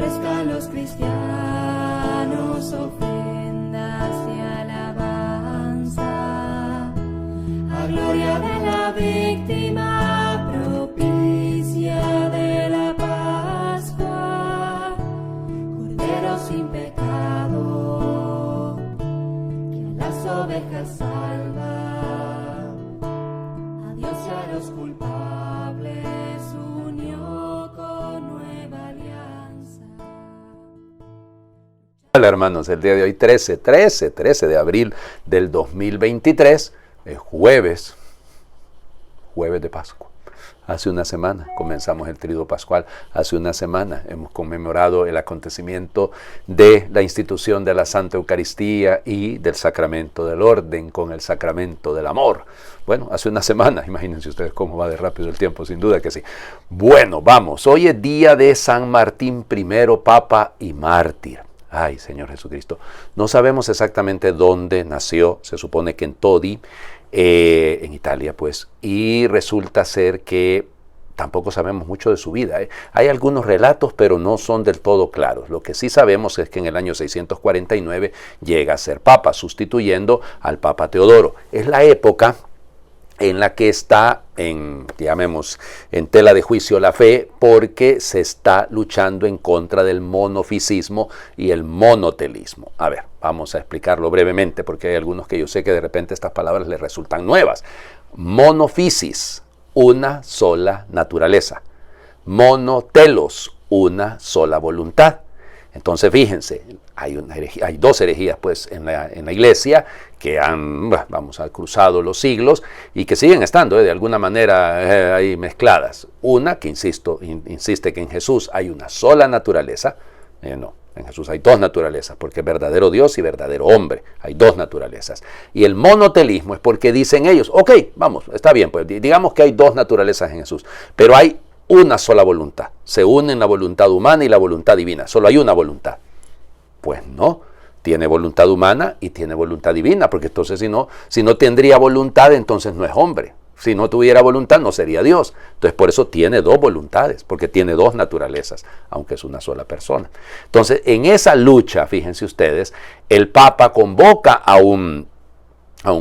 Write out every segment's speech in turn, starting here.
ofrezcan los cristianos ofrendas y alabanza a gloria de la víctima propicia de la Pascua, Cordero sin pecado que a las ovejas salva, a Dios y a los culpables unió con nueva alianza. Hola hermanos, el día de hoy 13 de abril del 2023, es jueves de Pascua. Hace una semana comenzamos el Triduo Pascual, hace una semana hemos conmemorado el acontecimiento de la institución de la Santa Eucaristía y del Sacramento del Orden con el Sacramento del Amor. Bueno, hace una semana, imagínense ustedes cómo va de rápido el tiempo, sin duda que sí. Bueno, vamos, hoy es día de San Martín I, Papa y Mártir. Ay, Señor Jesucristo, no sabemos exactamente dónde nació, se supone que en Todi, en Italia, pues, y resulta ser que tampoco sabemos mucho de su vida. Hay algunos relatos, pero no son del todo claros. Lo que sí sabemos es que en el año 649 llega a ser papa, sustituyendo al Papa Teodoro. Es la época en la que está en tela de juicio la fe, porque se está luchando en contra del monofisismo y el monotelismo. A ver, vamos a explicarlo brevemente, porque hay algunos que yo sé que de repente estas palabras les resultan nuevas. Monofisis, una sola naturaleza. Monotelos, una sola voluntad. Entonces fíjense, hay dos herejías pues en la iglesia que han cruzado los siglos y que siguen estando de alguna manera ahí mezcladas. Una que insiste que en Jesús hay una sola naturaleza. No, en Jesús hay dos naturalezas, porque es verdadero Dios y verdadero hombre. Hay dos naturalezas. Y el monotelismo es porque dicen ellos, ok, vamos, está bien, pues digamos que hay dos naturalezas en Jesús, pero hay una sola voluntad. Se unen la voluntad humana y la voluntad divina. Solo hay una voluntad. Pues no, tiene voluntad humana y tiene voluntad divina, porque entonces si no tendría voluntad, entonces no es hombre. Si no tuviera voluntad, no sería Dios. Entonces por eso tiene dos voluntades, porque tiene dos naturalezas, aunque es una sola persona. Entonces en esa lucha, fíjense ustedes, el Papa convoca a un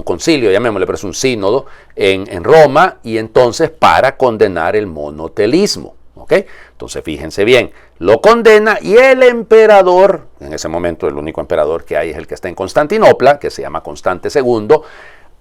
concilio, llamémosle, pero es un sínodo en Roma, y entonces para condenar el monotelismo. ¿Ok? Entonces fíjense bien, lo condena y el emperador, en ese momento el único emperador que hay es el que está en Constantinopla, que se llama Constante II,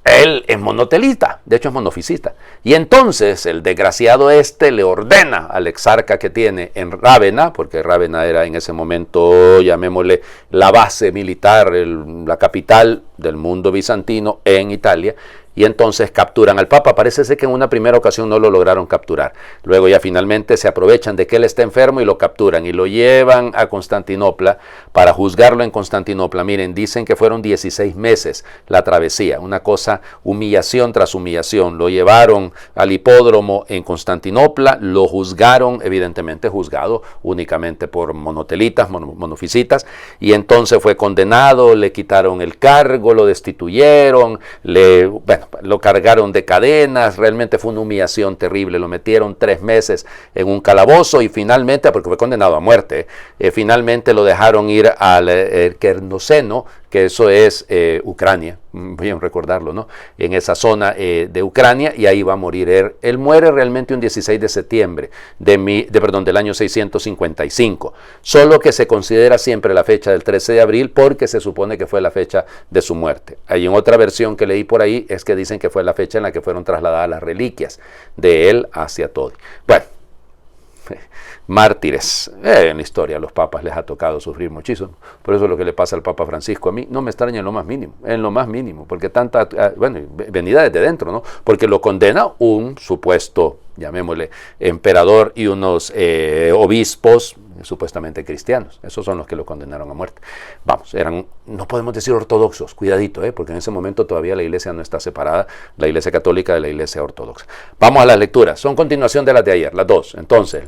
él es monotelita, de hecho es monofisista. Y entonces el desgraciado le ordena al exarca que tiene en Rávena, porque Rávena era en ese momento, llamémosle, la base militar, la capital del mundo bizantino en Italia, y entonces capturan al Papa. Parece ser que en una primera ocasión no lo lograron capturar. Luego ya finalmente se aprovechan de que él está enfermo y lo capturan y lo llevan a Constantinopla para juzgarlo en Constantinopla. Miren, dicen que fueron 16 meses la travesía, una cosa, humillación tras humillación. Lo llevaron al hipódromo en Constantinopla, lo juzgaron, evidentemente juzgado únicamente por monotelitas, monofisitas, y entonces fue condenado, le quitaron el cargo, lo destituyeron, lo cargaron de cadenas. Realmente fue una humillación terrible. Lo metieron 3 meses en un calabozo y finalmente, porque fue condenado a muerte, finalmente lo dejaron ir al Kernoceno, que eso es Ucrania, bien recordarlo, ¿no? En esa zona de Ucrania, y ahí va a morir. Él muere realmente un 16 de septiembre del año 655, solo que se considera siempre la fecha del 13 de abril porque se supone que fue la fecha de su muerte. Hay en otra versión que leí por ahí, es que dicen que fue la fecha en la que fueron trasladadas las reliquias de él hacia Todi. Bueno, mártires. En la historia a los papas les ha tocado sufrir muchísimo. Por eso lo que le pasa al Papa Francisco a mí no me extraña en lo más mínimo, porque tanta, venida desde dentro, ¿no? Porque lo condena un supuesto, llamémosle, emperador y unos obispos supuestamente cristianos. Esos son los que lo condenaron a muerte. Vamos, no podemos decir ortodoxos, cuidadito, porque en ese momento todavía la iglesia no está separada, la iglesia católica de la iglesia ortodoxa. Vamos a las lecturas, son continuación de las de ayer, las dos. Entonces,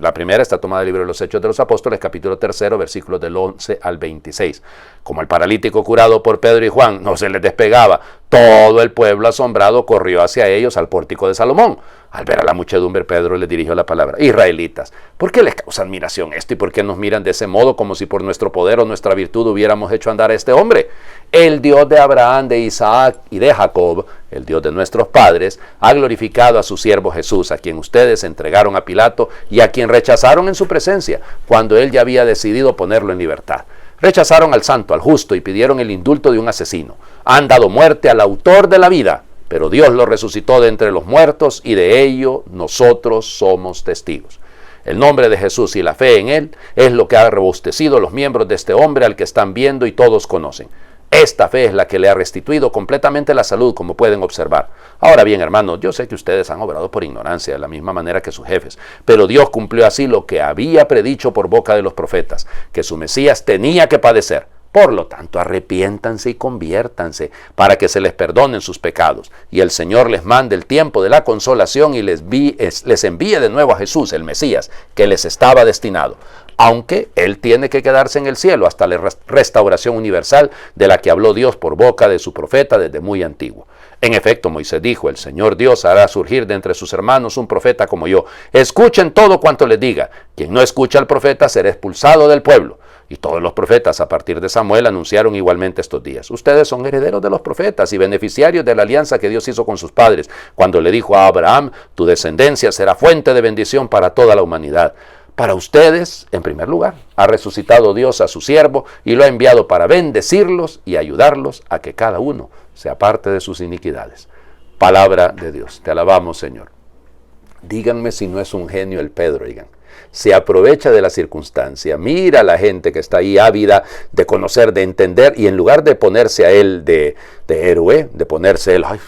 la primera está tomada del libro de los Hechos de los Apóstoles, capítulo 3, versículos del 11 al 26. Como el paralítico curado por Pedro y Juan no se les despegaba Todo el pueblo asombrado corrió hacia ellos al pórtico de Salomón. Al ver a la muchedumbre, Pedro les dirigió la palabra: israelitas, ¿por qué les causa admiración esto y por qué nos miran de ese modo, como si por nuestro poder o nuestra virtud hubiéramos hecho andar a este hombre? El Dios de Abraham, de Isaac y de Jacob, el Dios de nuestros padres, ha glorificado a su siervo Jesús, a quien ustedes entregaron a Pilato y a quien rechazaron en su presencia, cuando él ya había decidido ponerlo en libertad. Rechazaron al santo, al justo, y pidieron el indulto de un asesino. Han dado muerte al autor de la vida, pero Dios lo resucitó de entre los muertos, y de ello nosotros somos testigos. El nombre de Jesús y la fe en él es lo que ha robustecido los miembros de este hombre al que están viendo y todos conocen. Esta fe es la que le ha restituido completamente la salud, como pueden observar. Ahora bien, hermanos, yo sé que ustedes han obrado por ignorancia, de la misma manera que sus jefes, pero Dios cumplió así lo que había predicho por boca de los profetas, que su Mesías tenía que padecer. Por lo tanto, arrepiéntanse y conviértanse para que se les perdonen sus pecados, y el Señor les mande el tiempo de la consolación y les envíe de nuevo a Jesús, el Mesías, que les estaba destinado, aunque Él tiene que quedarse en el cielo hasta la restauración universal de la que habló Dios por boca de su profeta desde muy antiguo. En efecto, Moisés dijo: el Señor Dios hará surgir de entre sus hermanos un profeta como yo. Escuchen todo cuanto les diga. Quien no escucha al profeta será expulsado del pueblo. Y todos los profetas a partir de Samuel anunciaron igualmente estos días: ustedes son herederos de los profetas y beneficiarios de la alianza que Dios hizo con sus padres, cuando le dijo a Abraham: tu descendencia será fuente de bendición para toda la humanidad. Para ustedes, en primer lugar, ha resucitado Dios a su siervo y lo ha enviado para bendecirlos y ayudarlos a que cada uno se aparte de sus iniquidades. Palabra de Dios. Te alabamos, Señor. Díganme si no es un genio el Pedro, digan. Se aprovecha de la circunstancia, mira a la gente que está ahí ávida de conocer, de entender, y en lugar de ponerse a él de héroe, de ponerse él: ay,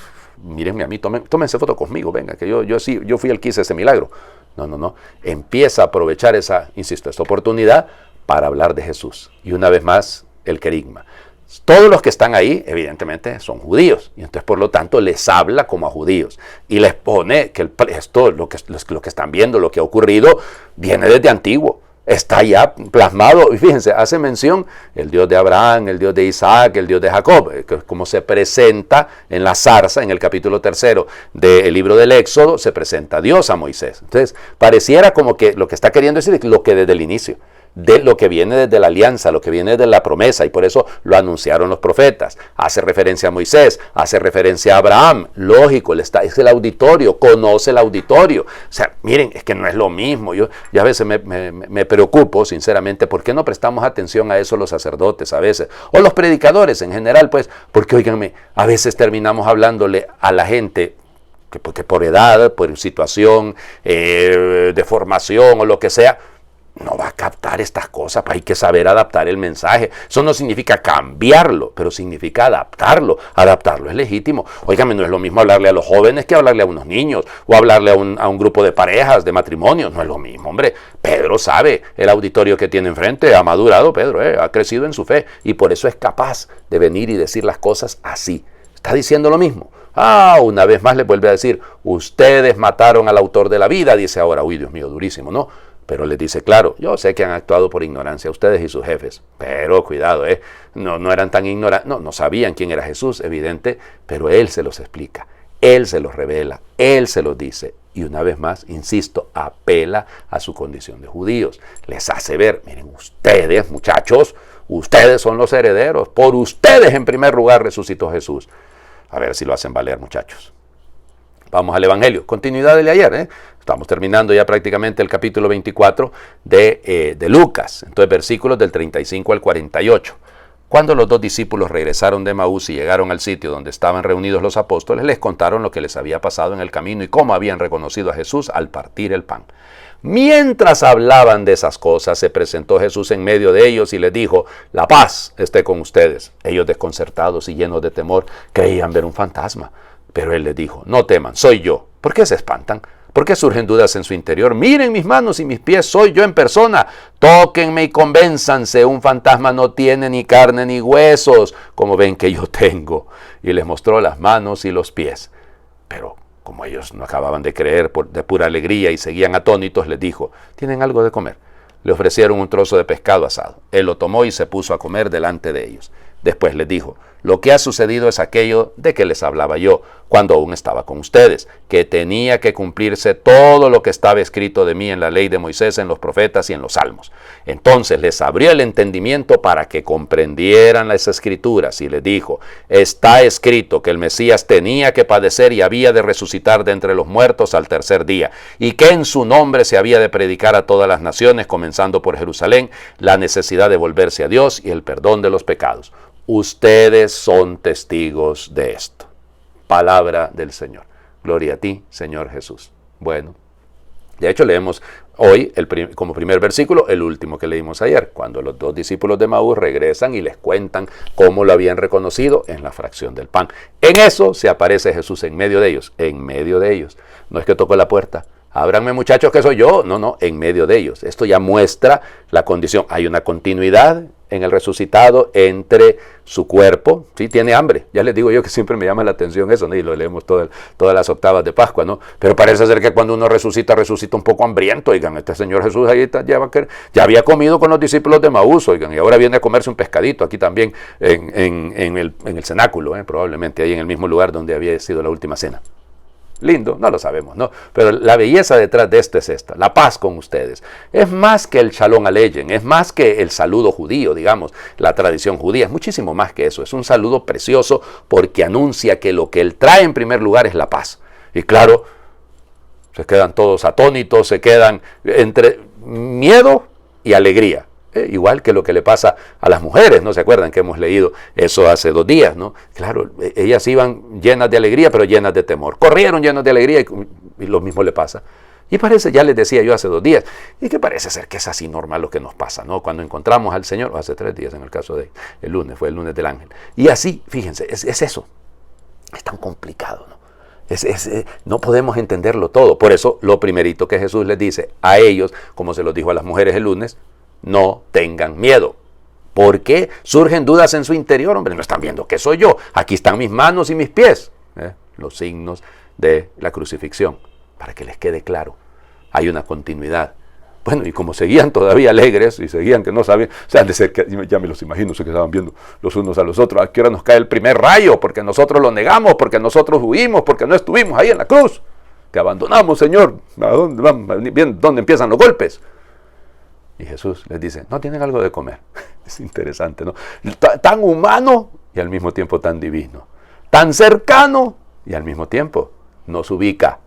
mírenme a mí, tómense foto conmigo, venga, que yo fui el que hice ese milagro. No. Empieza a aprovechar esta oportunidad para hablar de Jesús. Y una vez más, el querigma. Todos los que están ahí, evidentemente, son judíos. Y entonces, por lo tanto, les habla como a judíos. Y les pone que lo que están viendo, lo que ha ocurrido, viene desde antiguo. Está ya plasmado. Y fíjense, hace mención el Dios de Abraham, el Dios de Isaac, el Dios de Jacob, como se presenta en la zarza, en el capítulo 3 del libro del Éxodo, se presenta Dios a Moisés. Entonces, pareciera como que lo que está queriendo decir es lo que desde el inicio, de lo que viene desde la alianza, lo que viene desde la promesa, y por eso lo anunciaron los profetas. Hace referencia a Moisés, hace referencia a Abraham. Lógico, es el auditorio, conoce el auditorio. O sea, miren, es que no es lo mismo. Yo a veces me preocupo, sinceramente, ¿por qué no prestamos atención a eso los sacerdotes a veces? O los predicadores en general, pues, porque, óiganme, a veces terminamos hablándole a la gente porque por edad, por situación de formación o lo que sea, no va a captar estas cosas. Hay que saber adaptar el mensaje. Eso no significa cambiarlo, pero significa adaptarlo. Adaptarlo es legítimo. Óigame, no es lo mismo hablarle a los jóvenes que hablarle a unos niños, o hablarle a un grupo de parejas, de matrimonios. No es lo mismo, hombre. Pedro sabe el auditorio que tiene enfrente. Ha madurado Pedro, ha crecido en su fe, y por eso es capaz de venir y decir las cosas así. Está diciendo lo mismo. Una vez más le vuelve a decir: ustedes mataron al autor de la vida. Dice ahora: uy, Dios mío, durísimo, ¿no? Pero les dice: claro, yo sé que han actuado por ignorancia ustedes y sus jefes, pero cuidado, no eran tan ignorantes, no sabían quién era Jesús, evidente, pero Él se los explica, Él se los revela, Él se los dice. Y una vez más, insisto, apela a su condición de judíos. Les hace ver: miren, ustedes, muchachos, ustedes son los herederos, por ustedes en primer lugar resucitó Jesús. A ver si lo hacen valer, muchachos. Vamos al Evangelio, continuidad del de ayer, Estamos terminando ya prácticamente el capítulo 24 de Lucas, entonces versículos del 35 al 48. Cuando los dos discípulos regresaron de Emaús y llegaron al sitio donde estaban reunidos los apóstoles, les contaron lo que les había pasado en el camino y cómo habían reconocido a Jesús al partir el pan. Mientras hablaban de esas cosas, se presentó Jesús en medio de ellos y les dijo: la paz esté con ustedes. Ellos, desconcertados y llenos de temor, creían ver un fantasma. Pero él les dijo: no teman, soy yo. ¿Por qué se espantan? ¿Por qué surgen dudas en su interior? Miren mis manos y mis pies, soy yo en persona. Tóquenme y convénzanse. Un fantasma no tiene ni carne ni huesos, como ven que yo tengo. Y les mostró las manos y los pies. Pero como ellos no acababan de creer de pura alegría y seguían atónitos, les dijo: ¿tienen algo de comer? Le ofrecieron un trozo de pescado asado. Él lo tomó y se puso a comer delante de ellos. Después les dijo: Lo que ha sucedido es aquello de que les hablaba yo cuando aún estaba con ustedes, que tenía que cumplirse todo lo que estaba escrito de mí en la ley de Moisés, en los profetas y en los salmos. Entonces les abrió el entendimiento para que comprendieran las escrituras y les dijo, está escrito que el Mesías tenía que padecer y había de resucitar de entre los muertos al tercer día, y que en su nombre se había de predicar a todas las naciones, comenzando por Jerusalén, la necesidad de volverse a Dios y el perdón de los pecados. Ustedes son testigos de esto. Palabra del Señor. Gloria a ti, Señor Jesús. Bueno, de hecho leemos hoy como primer versículo el último que leímos ayer, cuando los dos discípulos de Maús regresan y les cuentan cómo lo habían reconocido en la fracción del pan. En eso se aparece Jesús en medio de ellos, en medio de ellos. No es que tocó la puerta. Ábranme, muchachos, que soy yo. No, en medio de ellos. Esto ya muestra la condición. Hay una continuidad en el resucitado entre su cuerpo, sí, tiene hambre. Ya les digo yo que siempre me llama la atención eso, ¿no? Y lo leemos todas las octavas de Pascua, ¿no? Pero parece ser que cuando uno resucita un poco hambriento. Oigan, este Señor Jesús ahí ya había comido con los discípulos de Maús, oigan, y ahora viene a comerse un pescadito aquí también en el cenáculo, probablemente ahí en el mismo lugar donde había sido la última cena. Lindo, no lo sabemos, ¿no? Pero la belleza detrás de esto es esta, la paz con ustedes. Es más que el Shalom Aleichem, es más que el saludo judío, digamos, la tradición judía, es muchísimo más que eso. Es un saludo precioso porque anuncia que lo que él trae en primer lugar es la paz. Y claro, se quedan todos atónitos, se quedan entre miedo y alegría. Igual que lo que le pasa a las mujeres, ¿no? ¿Se acuerdan que hemos leído eso hace 2 días, ¿no? Claro, ellas iban llenas de alegría, pero llenas de temor. Corrieron llenas de alegría y lo mismo le pasa. Y parece, ya les decía yo hace 2 días, y que parece ser que es así normal lo que nos pasa, ¿no? Cuando encontramos al Señor, o hace 3 días en el caso de el lunes, fue el lunes del ángel. Y así, fíjense, es eso. Es tan complicado, ¿no? No podemos entenderlo todo. Por eso, lo primerito que Jesús les dice a ellos, como se los dijo a las mujeres el lunes, no tengan miedo. ¿Por qué surgen dudas en su interior? Hombre, no están viendo que soy yo. Aquí están mis manos y mis pies. Los signos de la crucifixión. Para que les quede claro. Hay una continuidad. Bueno, y como seguían todavía alegres y seguían que no sabían, o sea, de ser que ya me los imagino, sé que estaban viendo los unos a los otros, a qué hora nos cae el primer rayo, porque nosotros lo negamos, porque nosotros huimos, porque no estuvimos ahí en la cruz. Que abandonamos, Señor. ¿A dónde vamos? Bien, ¿dónde empiezan los golpes? Y Jesús les dice, no tienen algo de comer. Es interesante, ¿no? Tan humano y al mismo tiempo tan divino. Tan cercano y al mismo tiempo nos ubica.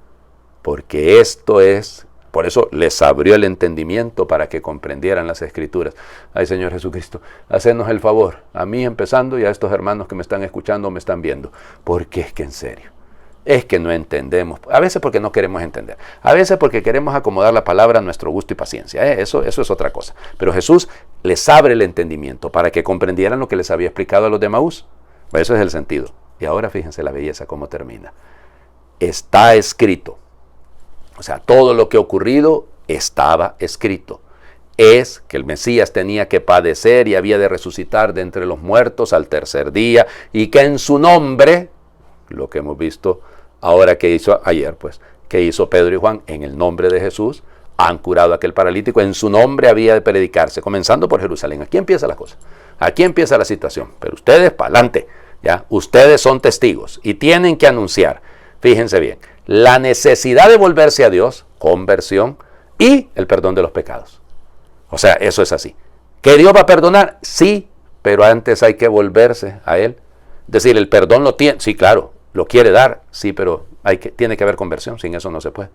Porque esto es, por eso les abrió el entendimiento para que comprendieran las Escrituras. Ay, Señor Jesucristo, hacenos el favor, a mí empezando y a estos hermanos que me están escuchando o me están viendo. Porque es que en serio. Es que no entendemos, a veces porque no queremos entender, a veces porque queremos acomodar la palabra a nuestro gusto y paciencia, eso es otra cosa. Pero Jesús les abre el entendimiento para que comprendieran lo que les había explicado a los de Maús. Pues eso es el sentido. Y ahora fíjense la belleza cómo termina. Está escrito. O sea, todo lo que ha ocurrido estaba escrito. Es que el Mesías tenía que padecer y había de resucitar de entre los muertos al tercer día, y que en su nombre, lo que hemos visto ahora que hizo ayer, pues, que hizo Pedro y Juan en el nombre de Jesús, han curado a aquel paralítico, en su nombre había de predicarse, comenzando por Jerusalén. Aquí empieza la cosa, aquí empieza la situación, pero ustedes para adelante, ¿ya? Ustedes son testigos y tienen que anunciar, fíjense bien, la necesidad de volverse a Dios, conversión, y el perdón de los pecados. O sea, eso es así. ¿Que Dios va a perdonar? Sí, pero antes hay que volverse a Él. Es decir, el perdón lo tiene, sí, claro, lo quiere dar, sí, pero tiene que haber conversión, sin eso no se puede.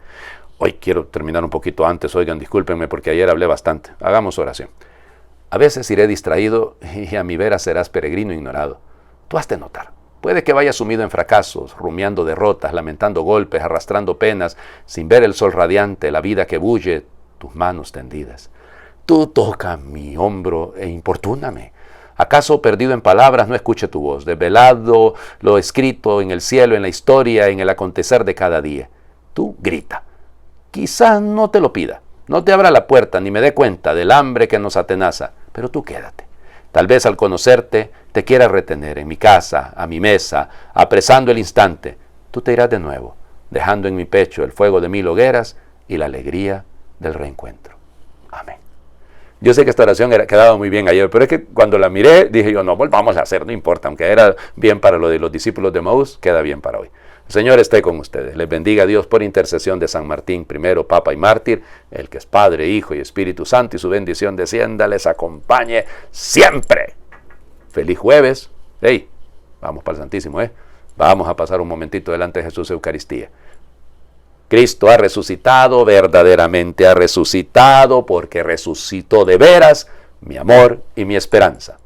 Hoy quiero terminar un poquito antes, oigan, discúlpenme porque ayer hablé bastante. Hagamos oración. A veces iré distraído y a mi vera serás peregrino ignorado. Tú has de notar. Puede que vayas sumido en fracasos, rumiando derrotas, lamentando golpes, arrastrando penas, sin ver el sol radiante, la vida que bulle, tus manos tendidas. Tú toca mi hombro e importúname. ¿Acaso perdido en palabras no escuche tu voz? Desvelado lo escrito en el cielo, en la historia, en el acontecer de cada día. Tú grita. Quizás no te lo pida, no te abra la puerta ni me dé cuenta del hambre que nos atenaza, pero tú quédate. Tal vez al conocerte te quiera retener en mi casa, a mi mesa, apresando el instante. Tú te irás de nuevo, dejando en mi pecho el fuego de 1000 hogueras y la alegría del reencuentro. Amén. Yo sé que esta oración quedaba muy bien ayer, pero es que cuando la miré, dije yo, no, volvamos a hacer, no importa, aunque era bien para lo de los discípulos de Emaús, queda bien para hoy. El Señor esté con ustedes. Les bendiga a Dios por intercesión de San Martín, primero Papa y Mártir, el que es Padre, Hijo y Espíritu Santo, y su bendición descienda, les acompañe siempre. Feliz jueves. Hey, vamos para el Santísimo, Vamos a pasar un momentito delante de Jesús Eucaristía. Cristo ha resucitado, verdaderamente ha resucitado, porque resucitó de veras mi amor y mi esperanza.